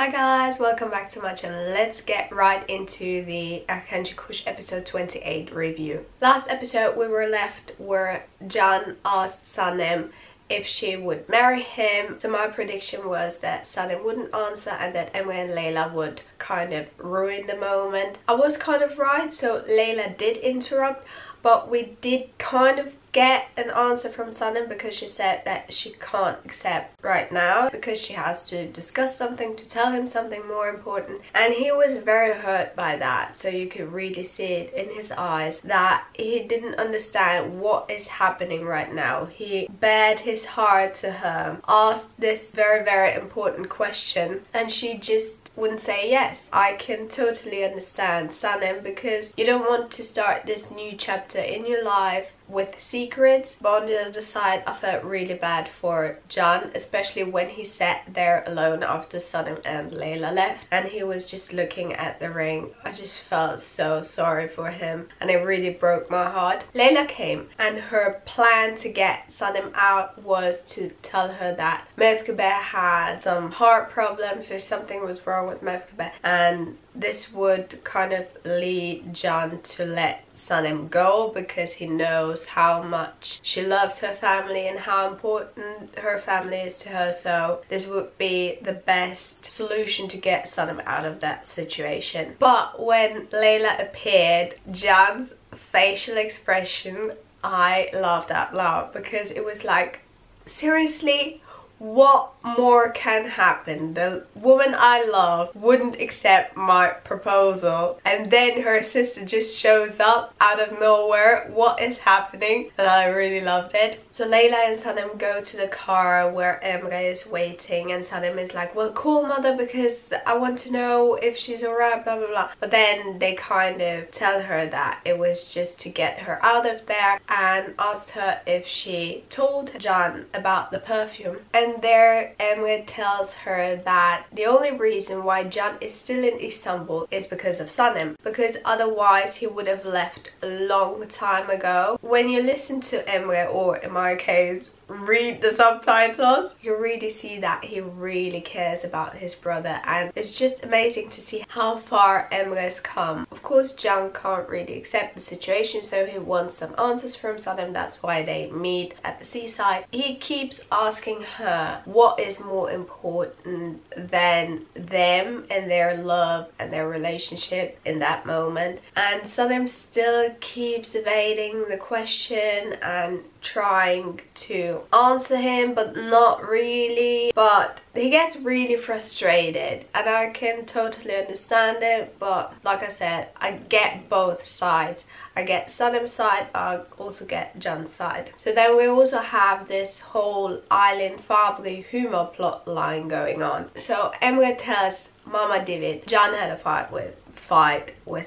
Hi guys, welcome back to my channel. Let's get right into the Erkenci episode 28 review. Last episode we were left where Can asked Sanem if she would marry him. So my prediction was that Sanem wouldn't answer and that Emre and Layla would kind of ruin the moment. I was kind of right, so Layla did interrupt, but we did kind of get an answer from Sanem because she said that she can't accept right now because she has to discuss something, to tell him something more important, and he was very hurt by that. So you could really see it in his eyes that he didn't understand what is happening right now. He bared his heart to her, asked this very important question, and she just wouldn't say yes. I can totally understand Sanem because you don't want to start this new chapter in your life with secrets, but on the other side I felt really bad for Can, especially when he sat there alone after Sanem and Layla left and he was just looking at the ring. I just felt so sorry for him and it really broke my heart. Layla came and her plan to get Sanem out was to tell her that Mevkibe had some heart problems or something was wrong with Mevkibe, and this would kind of lead Can to let Sanem go because he knows how much she loves her family and how important her family is to her. So this would be the best solution to get Sanem out of that situation. But when Layla appeared, Can's facial expression, I laughed out loud because it was like, seriously? What more can happen? The woman I love wouldn't accept my proposal and then her sister just shows up out of nowhere. What is happening? And I really loved it. So Layla and Sanem go to the car where Emre is waiting and Sanem is like, well, call mother because I want to know if she's alright, blah blah blah. But then they kind of tell her that it was just to get her out of there and asked her if she told Can about the perfume. And there Emre tells her that the only reason why Can is still in Istanbul is because of Sanem, because otherwise he would have left a long time ago. When you listen to Emre, or in my case read the subtitles, you really see that he really cares about his brother, and it's just amazing to see how far Emre's come. Of course Can can't really accept the situation, so he wants some answers from Sanem. That's why they meet at the seaside. He keeps asking her what is more important than them and their love and their relationship in that moment, and Sanem still keeps evading the question and trying to answer him, but not really. But he gets really frustrated and I can totally understand it, but like I said, I get both sides. I get Sanem's side, I also get Can's side. So then we also have this whole Aylin Fabri humor plot line going on. So Emre tells Mama David Can had a fight with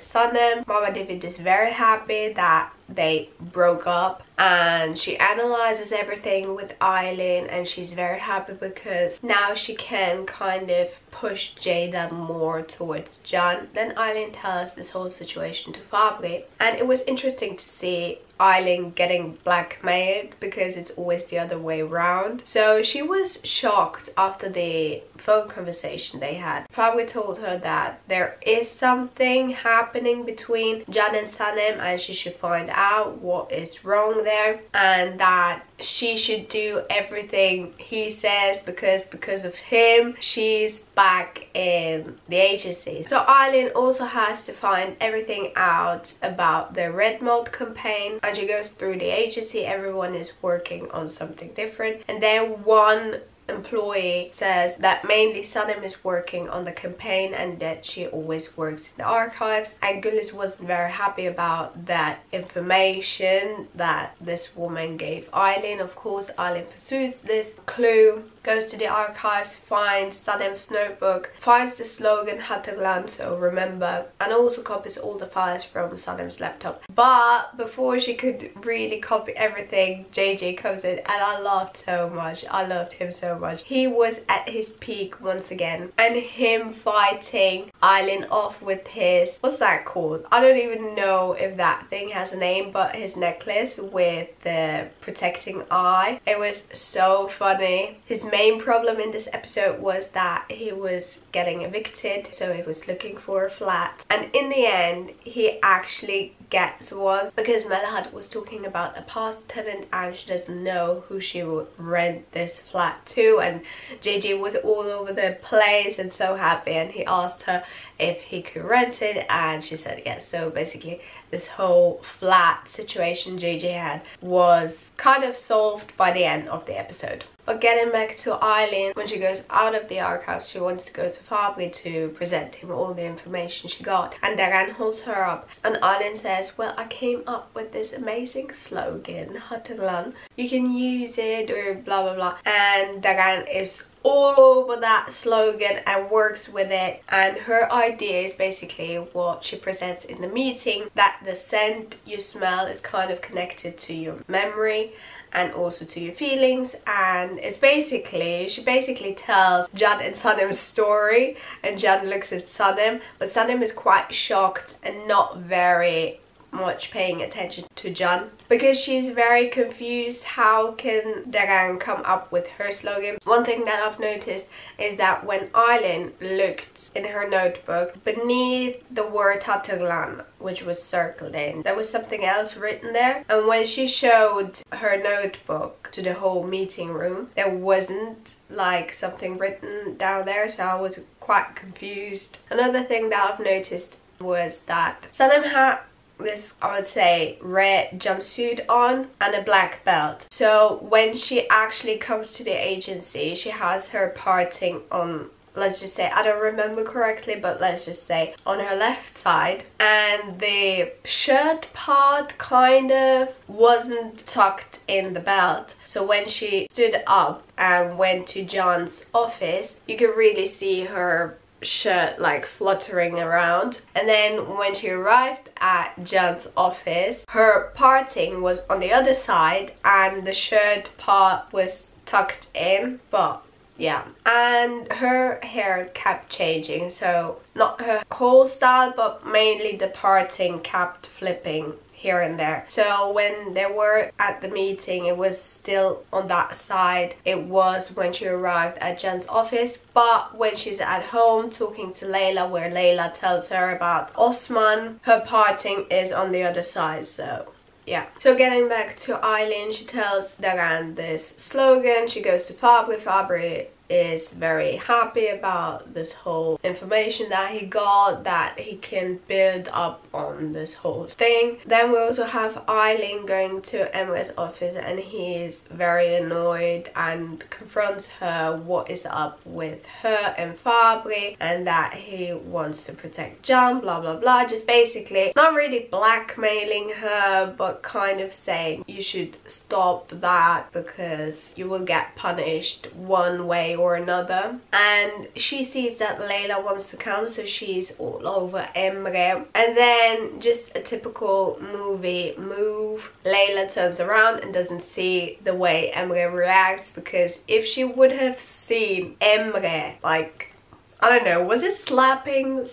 Sanem. Mama David is very happy that they broke up and she analyzes everything with Aylin and she's very happy because now she can kind of push Jada more towards Can. Then Aylin tells this whole situation to Fabri and it was interesting to see Aylin getting blackmailed because it's always the other way around. So she was shocked after the phone conversation they had. Fabri told her that there is something happening between Can and Sanem and she should find out what is wrong there and that she should do everything he says because of him she's back in the agency. So Aylin also has to find everything out about the Red Mold campaign and she goes through the agency. Everyone is working on something different and then one employee says that mainly Sanem is working on the campaign and that she always works in the archives, and Güliz wasn't very happy about that information that this woman gave Aylin. Of course Aylin pursues this clue, goes to the archives, finds Sanem's notebook, finds the slogan Hatırlan, so remember, and also copies all the files from Sanem's laptop. But before she could really copy everything, JJ comes in and I laughed so much. I loved him so much. He was at his peak once again, and him fighting Aylin off with his, what's that called? I don't even know if that thing has a name, but his necklace with the protecting eye. It was so funny. His main problem in this episode was that he was getting evicted, so he was looking for a flat, and in the end he actually gets one because Melahad was talking about a past tenant and she doesn't know who she would rent this flat to, and JJ was all over the place and so happy, and he asked her if he could rent it and she said yes. So basically this whole flat situation JJ had was kind of solved by the end of the episode. But getting back to Eileen, when she goes out of the archives, she wants to go to Fabri to present him all the information she got, and Dagan holds her up and Eileen says, well, I came up with this amazing slogan, Hataglan, you can use it or blah blah blah, and Dagan is all over that slogan and works with it, and her idea is basically what she presents in the meeting, that the scent you smell is kind of connected to your memory and also to your feelings, and it's basically, she basically tells Jan and Sanem's story, and Jan looks at Sanem, but Sanem is quite shocked and not very much paying attention to Jan because she's very confused. How can Dagan come up with her slogan? One thing that I've noticed is that when Eileen looked in her notebook, beneath the word Tataglan, which was circled in, there was something else written there, and when she showed her notebook to the whole meeting room, there wasn't like something written down there, so I was quite confused. Another thing that I've noticed was that Sanem had this, I would say, red jumpsuit on and a black belt. So when she actually comes to the agency, she has her parting on, let's just say, I don't remember correctly, but let's just say on her left side, and the shirt part kind of wasn't tucked in the belt. So when she stood up and went to John's office, you could really see her shirt like fluttering around, and then when she arrived at Jan's office, her parting was on the other side and the shirt part was tucked in. But yeah, and her hair kept changing, so not her whole style but mainly the parting kept flipping here and there. So when they were at the meeting, it was still on that side it was when she arrived at Jan's office, but when she's at home talking to Layla, where Layla tells her about Osman, her parting is on the other side. So yeah. So getting back to Eileen, she tells Dagan this slogan. She goes to Fabri. Fabri is very happy about this whole information that he got, that he can build up on this whole thing. Then we also have Eileen going to Emre's office, and he's very annoyed and confronts her what is up with her and Fabri, and that he wants to protect Jan, blah blah blah. Just basically not really blackmailing her, but kind of saying you should stop that because you will get punished one way or another. And she sees that Layla wants to come, so she's all over Emre, and then just a typical movie move, Layla turns around and doesn't see the way Emre reacts, because if she would have seen Emre, like, I don't know, was it slapping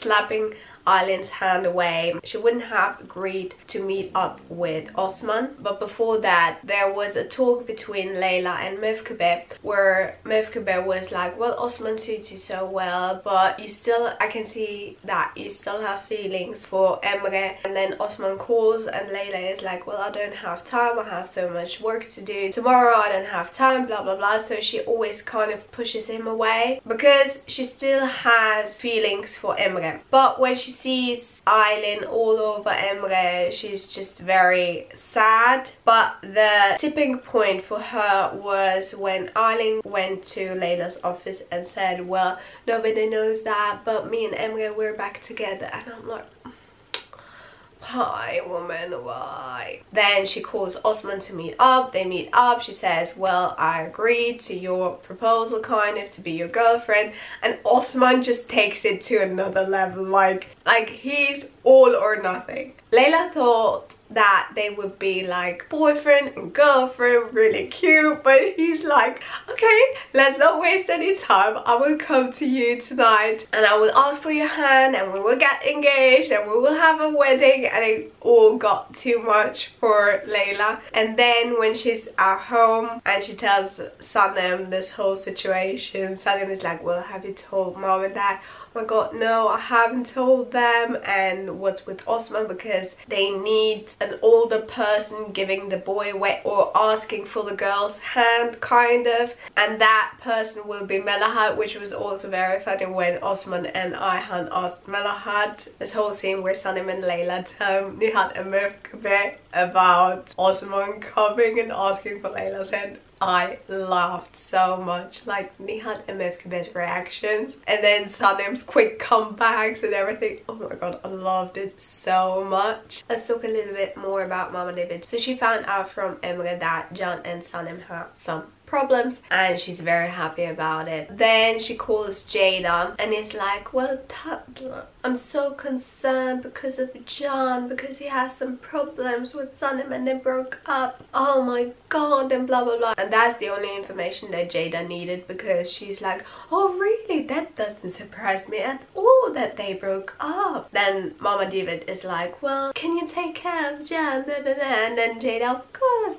Eileen's hand away, she wouldn't have agreed to meet up with Osman. But before that, there was a talk between Layla and Mevkebe, where Mevkebe was like, well, Osman suits you so well, but you still, I can see that you still have feelings for Emre. And then Osman calls and Layla is like, well, I don't have time, I have so much work to do tomorrow, I don't have time, blah blah blah. So she always kind of pushes him away because she still has feelings for Emre. But when she sees Eileen all over Emre, she's just very sad. But the tipping point for her was when Eileen went to Layla's office and said, well, nobody knows that, but me and Emre, we're back together. And I'm like, hi woman, why? Then she calls Osman to meet up. They meet up. She says, well, I agreed to your proposal, kind of, to be your girlfriend. And Osman just takes it to another level, like he's all or nothing. Layla thought that they would be like boyfriend and girlfriend, really cute, but he's like, okay, let's not waste any time. I will come to you tonight and I will ask for your hand and we will get engaged and we will have a wedding. And it all got too much for Layla. And then when she's at home and she tells Sanem this whole situation, Sanem is like, well, have you told mom and dad? Oh my god, no, I haven't told them. And what's with Osman, because they need an older person giving the boy away or asking for the girl's hand, kind of, and that person will be Melahat, which was also very funny when Osman and Ayhan asked Melahat. This whole scene where Sanem and Layla tell Nihat and Mefkabe about Osman coming and asking for Layla's hand. I laughed so much, like Nihat and Mefkabe's reactions and then Sanem's quick comebacks and everything. Oh my god, I loved it so much. Let's talk a little bit more about Mama David. So she found out from Emre that Can and Sanem have some problems and she's very happy about it. Then she calls Jada and is like, well, I'm so concerned because of Can, because he has some problems with Sanem and they broke up. Oh my god, and blah blah blah. And that's the only information that Jada needed, because she's like, oh really, that doesn't surprise me at all that they broke up. Then Mama David is like, well, can you take care of Can? And then Jada, of course.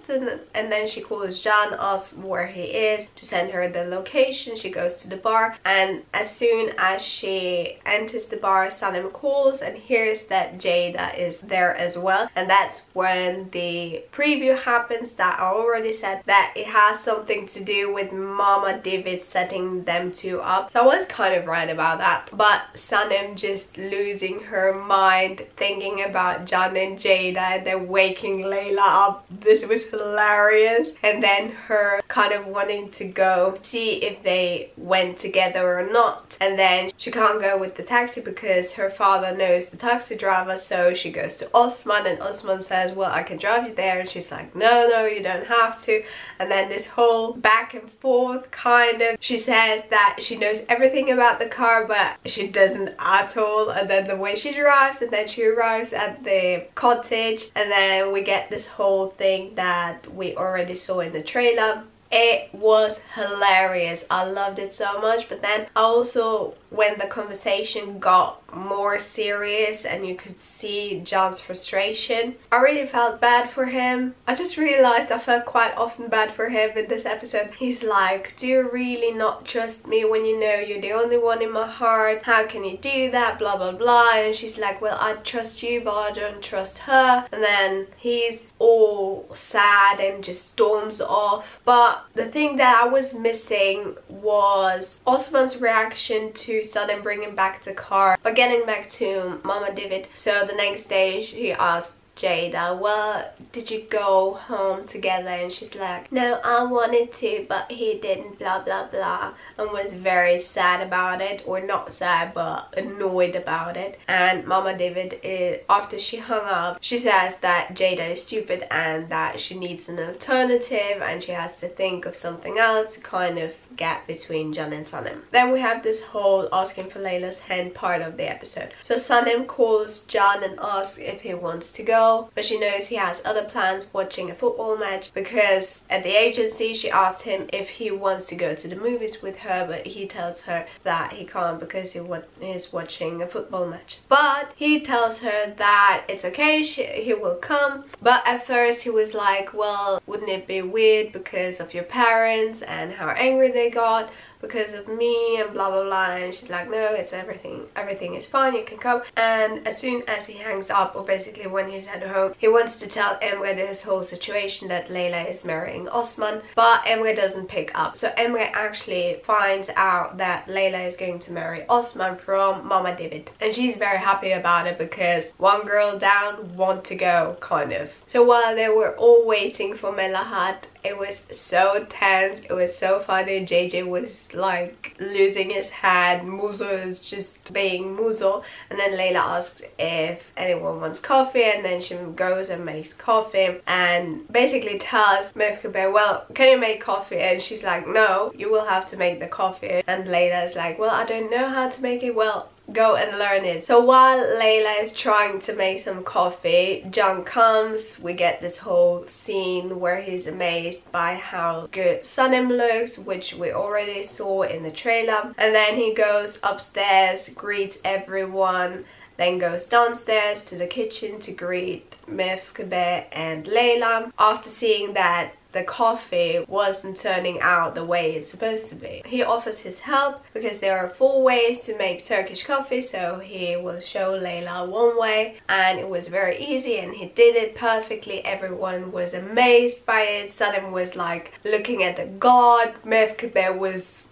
And then she calls Can, asks where he is, to send her the location. She goes to the bar, and as soon as she enters the bar, Sanem calls and hears that Jada is there as well. And that's when the preview happens that I already said, that it has something to do with Mama David setting them two up. So I was kind of right about that, but Sanem just losing her mind thinking about Can and Jada and then waking Layla up. This was hilarious. And then her kind of wanting to go see if they went together or not, and then she can't go with the taxi because her father knows the taxi driver. So she goes to Osman and Osman says, well, I can drive you there, and she's like, no, you don't have to. And then this whole back and forth, kind of, she says that she knows everything about the car but she doesn't at all. And then the way she drives, and then she arrives at the cottage, and then we get this whole thing that we already saw in the trailer. It was hilarious. I loved it so much. But then also, when the conversation got more serious and you could see John's frustration, I really felt bad for him. I just realized I felt quite often bad for him in this episode. He's like, do you really not trust me when you know you're the only one in my heart? How can you do that? Blah blah blah. And she's like, well, I trust you but I don't trust her. And then he's all sad and just storms off. But the thing that I was missing was Osman's reaction to Sanem bringing back the car. But getting back to Mama David, so the next day she asked Jada, well, did you go home together? And she's like, no, I wanted to but he didn't, blah blah blah, and was very sad about it, or not sad but annoyed about it. And Mama David, after she hung up, she says that Jada is stupid and that she needs an alternative and she has to think of something else to kind of get between Can and Sanem. Then we have this whole asking for Layla's hand part of the episode. So Sanem calls Can and asks if he wants to go, but she knows he has other plans, watching a football match, because at the agency she asked him if he wants to go to the movies with her, but he tells her that he can't because he is watching a football match. But he tells her that it's okay, he will come. But at first he was like, well, wouldn't it be weird because of your parents and how angry they got because of me and blah blah blah. And she's like, no, it's everything is fine, you can come. And as soon as he hangs up, or basically when he's at home, he wants to tell Emre this whole situation that Layla is marrying Osman, but Emre doesn't pick up. So Emre actually finds out that Layla is going to marry Osman from Mama David, and she's very happy about it because one girl down, one to go, kind of. So while they were all waiting for Melahat, it was so tense, it was so funny. JJ was like losing his head, Muzo is just being Muzo, and then Layla asks if anyone wants coffee, and then she goes and makes coffee and basically tells Mefkabe, well, can you make coffee? And she's like, no, you will have to make the coffee. And Layla is like, well, I don't know how to make it. Well, go and learn it. So while Layla is trying to make some coffee, John comes. We get this whole scene where he's amazed by how good Sanem looks, which we already saw in the trailer. And then he goes upstairs, greets everyone, then goes downstairs to the kitchen to greet Mefkebe and Layla. After seeing that the coffee wasn't turning out the way it's supposed to be, he offers his help because there are 4 ways to make Turkish coffee, so he will show Layla one way, and it was very easy and he did it perfectly. Everyone was amazed by it. Sanem was like looking at the god. Mefkebe was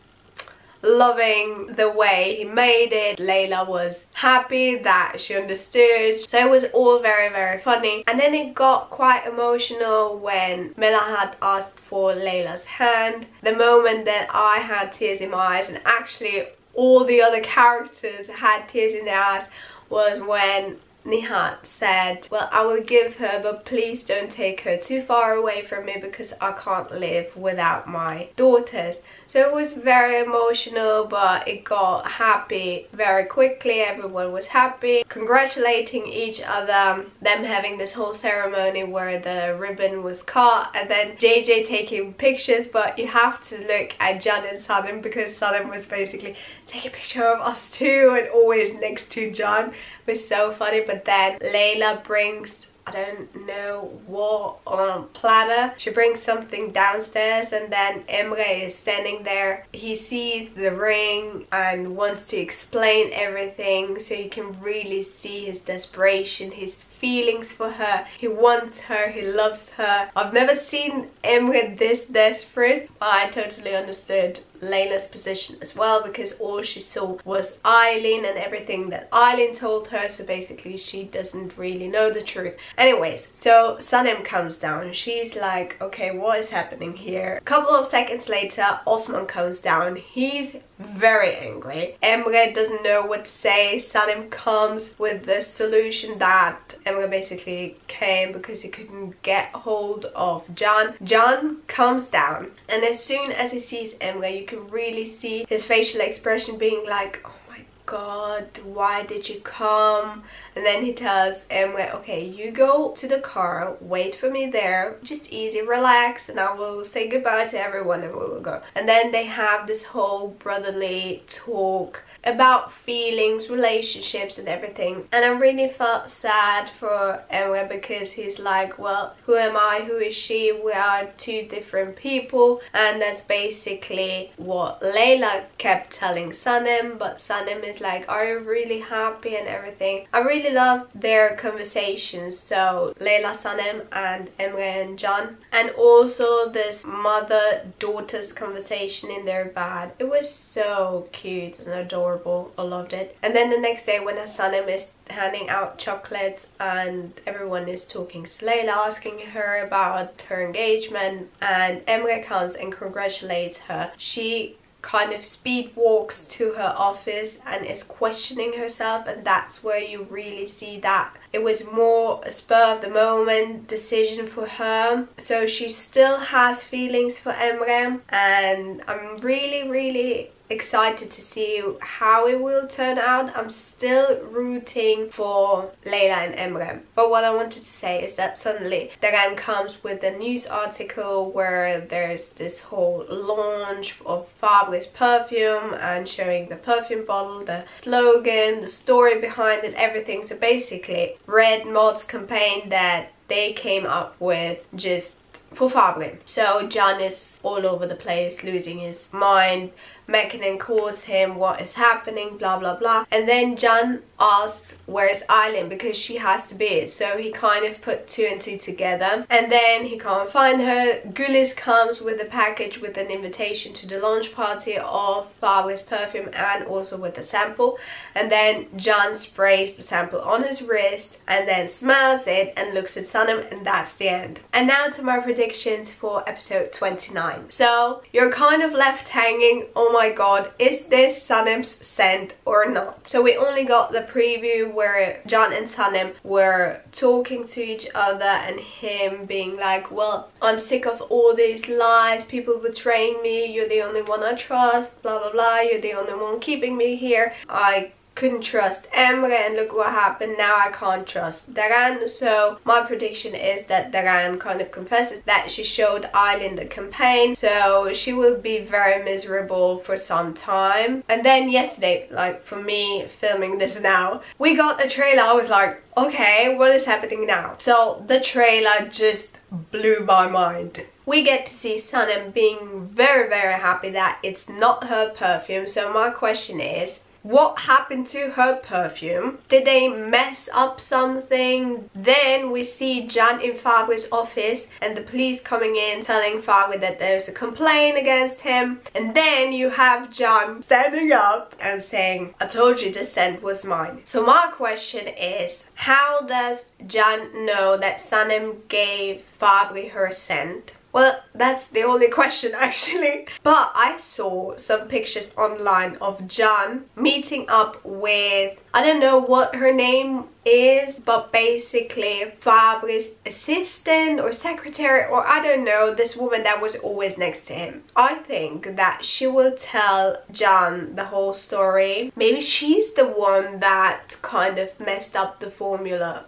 loving the way he made it. Layla was happy that she understood. So it was all very, very funny. And then it got quite emotional when Melahat asked for Layla's hand. The moment that I had tears in my eyes, and actually all the other characters had tears in their eyes, was when Nihat said, well, I will give her, but please don't take her too far away from me because I can't live without my daughters. So it was very emotional, but it got happy very quickly. Everyone was happy, congratulating each other, them having this whole ceremony where the ribbon was cut, and then JJ taking pictures. But you have to look at Can and Sanem because Sanem was basically take a picture of us too and always next to Can. It was so funny. But then Layla brings, I don't know what, on a platter. She brings something downstairs, and then Emre is standing there. He sees the ring and wants to explain everything, so you can really see his desperation, his feelings for her. He wants her, he loves her. I've never seen Emre this desperate. I totally understood Layla's position as well, because all she saw was Eileen and everything that Eileen told her, so basically she doesn't really know the truth. Anyways, so Sanem comes down. She's like, okay, what is happening here? A couple of seconds later, Osman comes down. He's very angry. Emre doesn't know what to say. Sanem comes with the solution that Emre basically came because he couldn't get hold of Can. Can comes down, and as soon as he sees Emre, you can really see his facial expression being like, oh my god, why did you come? And then he tells Emre, okay, you go to the car, wait for me there, just easy, relax, and I will say goodbye to everyone and we will go. And then they have this whole brotherly talk about feelings, relationships and everything. And I really felt sad for Emre because he's like, well, who am I, who is she? We are 2 different people. And that's basically what Layla kept telling Sanem, but Sanem is like, are you really happy and everything? I really loved their conversations, so Layla, Sanem and Emre and Can, and also this mother-daughter's conversation in their bed. It was so cute and adorable. I loved it. And then the next day when Sanem is handing out chocolates and everyone is talking to Layla, asking her about her engagement, and Emre comes and congratulates her. She kind of speed walks to her office and is questioning herself, and that's where you really see that it was more a spur of the moment decision for her. So she still has feelings for Emre, and I'm really excited to see how it will turn out. I'm still rooting for Layla and Emre. But what I wanted to say is that suddenly Dagan comes with a news article where there's this whole launch of Fabri's perfume and showing the perfume bottle, the slogan, the story behind it, everything. So basically Red Mod's campaign that they came up with just for Fabri. So Can is all over the place, losing his mind. Mekinen calls him, what is happening, blah blah blah. And then Can asks where's Eileen because she has to be it. So he kind of put 2 and 2 together, and then he can't find her. Güliz comes with a package with an invitation to the launch party of Fabri's perfume and also with a sample. And then Can sprays the sample on his wrist and then smells it and looks at Sanem, and that's the end. And now to my predictions for episode 29. So you're kind of left hanging, oh my god, is this Sanem's scent or not? So we only got the preview where Can and Sanem were talking to each other and him being like, well, I'm sick of all these lies, people betraying me, you're the only one I trust, blah blah blah, you're the only one keeping me here. I couldn't trust Emre, and look what happened. Now I can't trust Daran. So my prediction is that Daran kind of confesses that she showed Aylin the campaign, so she will be very miserable for some time. And then yesterday, like for me filming this now, we got a trailer. I was like, okay, what is happening now? So the trailer just blew my mind. We get to see Sanem being very happy that it's not her perfume. So my question is, what happened to her perfume? Did they mess up something? Then we see Can in Fabri's office and the police coming in telling Fabri that there's a complaint against him. And then you have Can standing up and saying, I told you the scent was mine. So my question is, how does Can know that Sanem gave Fabri her scent? Well, that's the only question actually. But I saw some pictures online of Can meeting up with, I don't know what her name is, but basically Fabri's assistant or secretary, or I don't know, this woman that was always next to him. I think that she will tell Can the whole story. Maybe she's the one that kind of messed up the formula.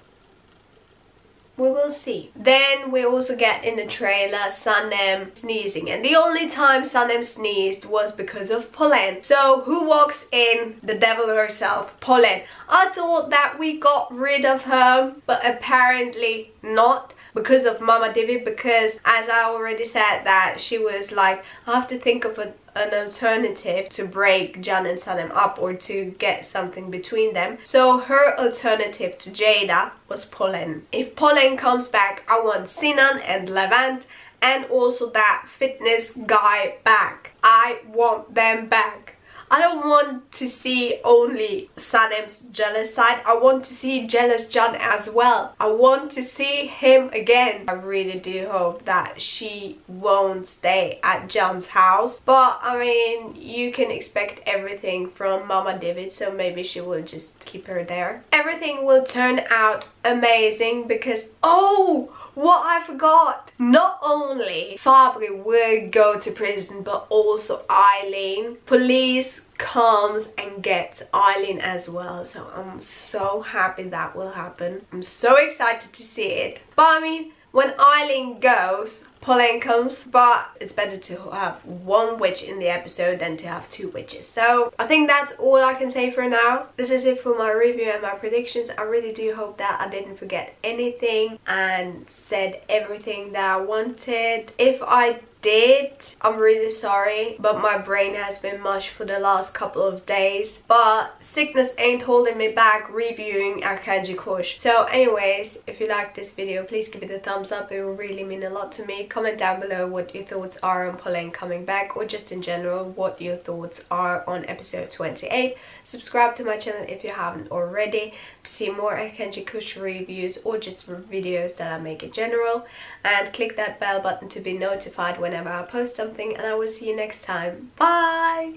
We will see. Then we also get in the trailer Sanem sneezing, and the only time Sanem sneezed was because of Polen. So who walks in? The devil herself, Polen. I thought that we got rid of her, but apparently not, because of Mama Divi, because as I already said that she was like, I have to think of an alternative to break Can and Sanem up or to get something between them. So her alternative to Jada was Polen. If Polen comes back, I want Sinan and Levent and also that fitness guy back. I want them back. I don't want to see only Sanem's jealous side. I want to see jealous Can as well. I want to see him again. I really do hope that she won't stay at Can's house. But I mean, you can expect everything from Mama Divi, so maybe she will just keep her there. Everything will turn out amazing because, oh, what I forgot! Not only Fabri will go to prison, but also Aylin. Police comes and gets Aylin as well. So I'm so happy that will happen. I'm so excited to see it. But I mean, when Aylin goes, Polen comes, but it's better to have one witch in the episode than to have two witches. So I think that's all I can say for now. This is it for my review and my predictions. I really do hope that I didn't forget anything and said everything that I wanted. If I did, I'm really sorry, but my brain has been mush for the last couple of days. But sickness ain't holding me back reviewing Erkenci Kush. So anyways, if you like this video, please give it a thumbs up. It will really mean a lot to me. Comment down below what your thoughts are on Polen coming back, or just in general what your thoughts are on episode 28. Subscribe to my channel if you haven't already to see more Erkenci Kush reviews or just videos that I make in general, and click that bell button to be notified whenever I post something, and I will see you next time. Bye!